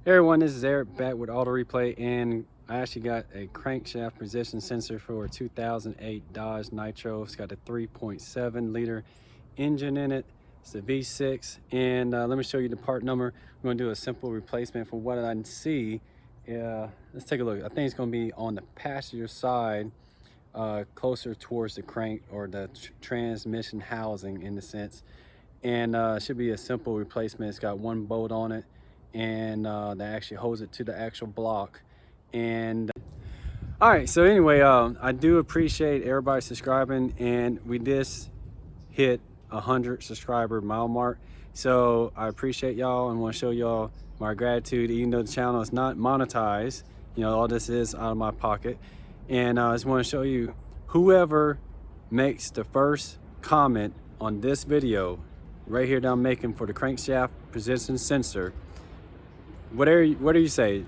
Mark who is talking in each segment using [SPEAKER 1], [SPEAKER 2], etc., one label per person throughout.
[SPEAKER 1] Hey everyone, this is Eric back with Auto Replay, and I actually got a crankshaft position sensor for a 2008 Dodge Nitro. It's got a 3.7 liter engine in it. It's a V6, and let me show you the part number. I'm going to do a simple replacement for what I see. Let's take a look. I think it's going to be on the passenger side, closer towards the crank or the transmission housing in the sense. And it should be a simple replacement. It's got one bolt on it, and that actually holds it to the actual block. And all right, so anyway, I do appreciate everybody subscribing, and we just hit 100 subscriber mile mark, so I appreciate y'all and want to show y'all my gratitude. Even though the channel is not monetized, you know, all this is out of my pocket. And I just want to show you, whoever makes the first comment on this video right here that I'm making for the crankshaft position sensor, what do you say?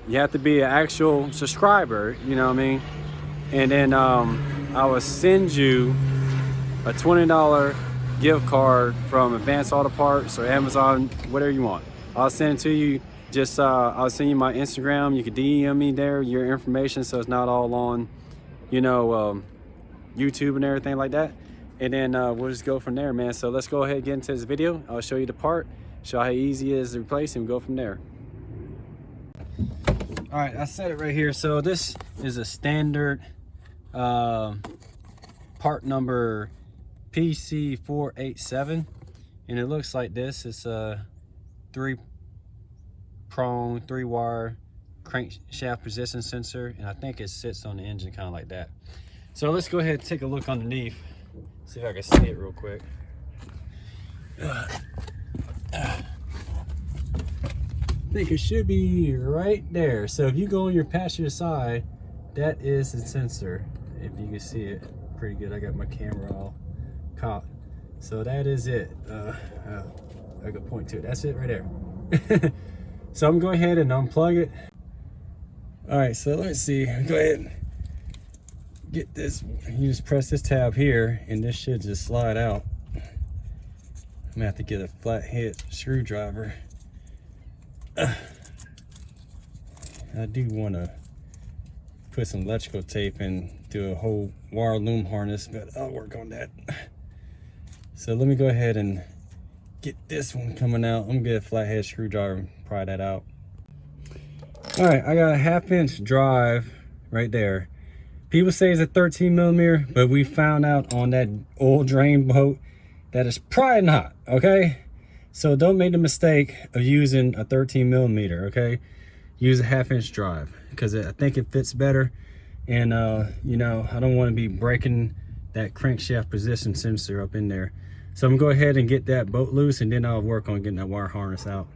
[SPEAKER 1] You have to be an actual subscriber, you know what I mean? And then I will send you a $20 gift card from Advanced Auto Parts or Amazon, whatever you want. I'll send it to you. Just I'll send you my Instagram. You can DM me there, your information, so it's not all on, you know, YouTube and everything like that. And then we'll just go from there, man. So let's go ahead and get into this video. I'll show you the part, show how easy it is to replace, and go from there. All right, I set it right here. So this is a standard part number PC487, and it looks like this. It's a 3-prong, 3-wire crankshaft position sensor, and I think it sits on the engine kind of like that. So let's go ahead and take a look underneath. See if I can see it real quick. I think it should be right there. So if you go on your passenger side, that is the sensor. If you can see it pretty good. I got my camera all caught. So that is it. I could point to it. That's it right there. So I'm going to go ahead and unplug it. All right, so let's see. Go ahead and get this. You just press this tab here, and this should just slide out. I'm gonna have to get a flathead screwdriver. I do want to put some electrical tape and do a whole wire loom harness, but I'll work on that. So let me go ahead and get this one coming out. I'm gonna get a flathead screwdriver and pry that out. All right, I got a 1/2-inch drive right there. People say it's a 13mm, but we found out on that oil drain boat that it's probably not, okay? So don't make the mistake of using a 13mm, okay? Use a 1/2-inch drive, because I think it fits better. And you know, I don't want to be breaking that crankshaft position sensor up in there. So I'm gonna go ahead and get that bolt loose, and then I'll work on getting that wire harness out.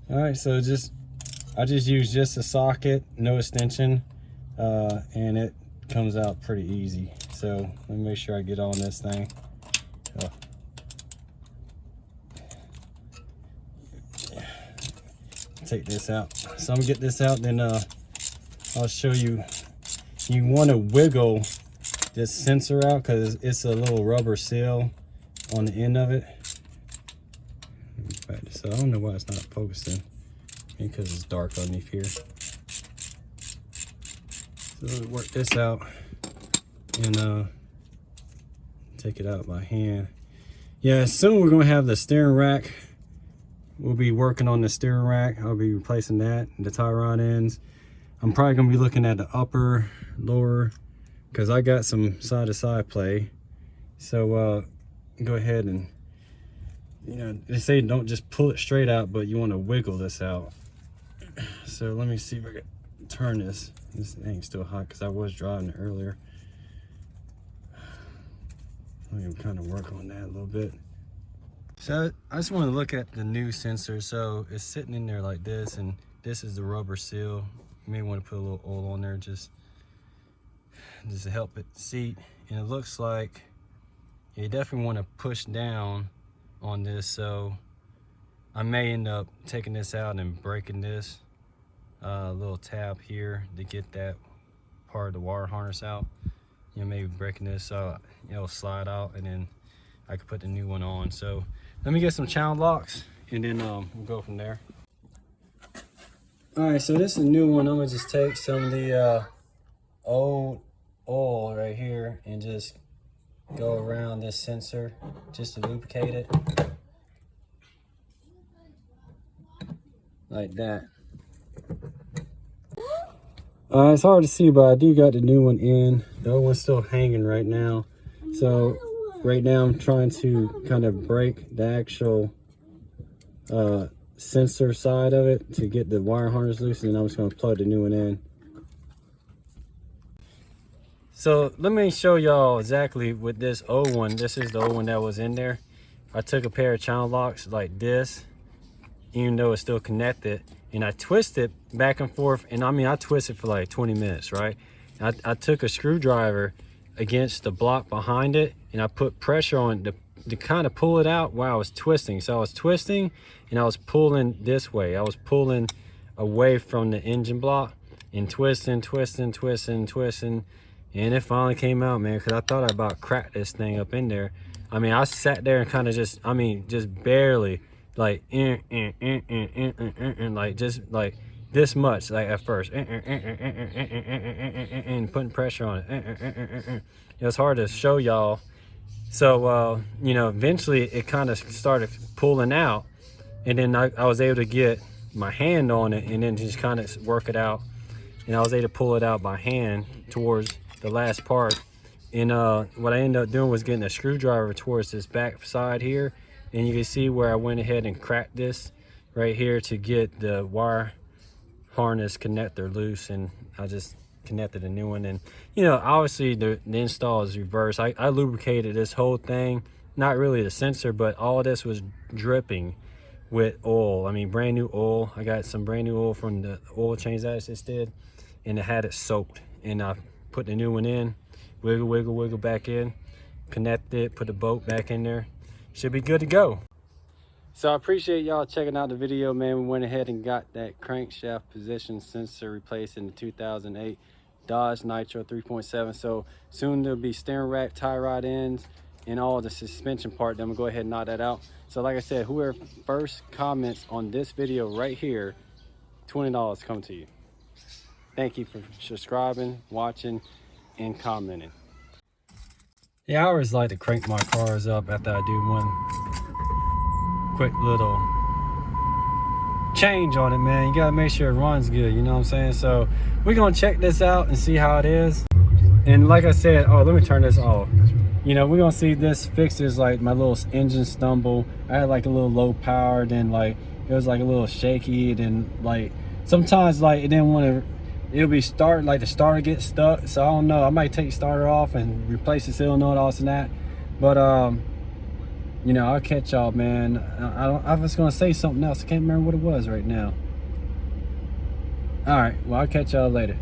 [SPEAKER 1] All right, so I just use just a socket, no extension, and it comes out pretty easy. So let me make sure I get on this thing. Take this out. So I'm gonna get this out, then I'll show you. You want to wiggle this sensor out because it's a little rubber seal on the end of it. So I don't know why it's not focusing, because it's dark underneath here. So let's work this out and take it out by hand. Yeah, soon we're gonna have the steering rack. We'll be working on the steering rack. I'll be replacing that, the tie rod ends. I'm probably gonna be looking at the upper, lower, because I got some side-to-side play. So go ahead and, you know, they say don't just pull it straight out, but you want to wiggle this out. So let me see if I can turn this. This thing's still hot because I was driving it earlier. Let me kind of work on that a little bit. So I just want to look at the new sensor. So it's sitting in there like this, and this is the rubber seal. You may want to put a little oil on there just to help it seat. And it looks like you definitely want to push down on this. So I may end up taking this out and breaking this little tab here to get that part of the wire harness out. You know, maybe breaking this so it'll slide out, and then I could put the new one on. So let me get some channel locks, and then we'll go from there. All right, so this is a new one. I'm gonna just take some of the old oil right here and just go around this sensor just to lubricate it like that. It's hard to see, but I do got the new one in. The old one's still hanging right now. So right now I'm trying to kind of break the actual sensor side of it to get the wire harness loose, and then I'm just going to plug the new one in. So let me show y'all exactly with this old one. This is the old one that was in there. I took a pair of channel locks like this, even though it's still connected, and I twisted back and forth, and I mean I twisted for like 20 minutes, right? I took a screwdriver against the block behind it, and I put pressure on it to kind of pull it out while I was twisting. So I was twisting and I was pulling this way. I was pulling away from the engine block and twisting, and it finally came out, man, because I thought I about cracked this thing up in there. I mean, I sat there and kind of just, I mean, just barely, like, like, just like this much, like at first, and putting pressure on it. It was hard to show y'all. So, you know, eventually it kind of started pulling out, and then I was able to get my hand on it and then just kind of work it out. And I was able to pull it out by hand towards the last part. And what I ended up doing was getting a screwdriver towards this back side here. And you can see where I went ahead and cracked this right here to get the wire harness connector loose, and I just connected a new one. And you know, obviously the install is reverse. I lubricated this whole thing, not really the sensor, but all of this was dripping with oil. I mean, brand new oil. I got some brand new oil from the oil change that I just did, and it had it soaked. And I put the new one in, wiggle back in, connect it, put the bolt back in there. Should be good to go. So I appreciate y'all checking out the video, man. We went ahead and got that crankshaft position sensor replaced in the 2008 Dodge Nitro 3.7. So soon there'll be steering rack, tie rod ends, and all the suspension part. Then we'll go ahead and knock that out. So like I said, whoever first comments on this video right here, $20 come to you. Thank you for subscribing, watching, and commenting. Yeah, I always like to crank my cars up after I do one quick little change on it, man. You gotta make sure it runs good, you know what I'm saying? So we're gonna check this out and see how it is. And like I said, oh, let me turn this off. You know, we're gonna see this fixes like my little engine stumble. I had like a little low power, then like it was like a little shaky, then like sometimes like it didn't want to, it'll be start, like the starter gets stuck. So I don't know, I might take starter off and replace the solenoid, all this and that. But you know, I'll catch y'all, man. I was gonna say something else. I can't remember what it was right now. All right, well, I'll catch y'all later.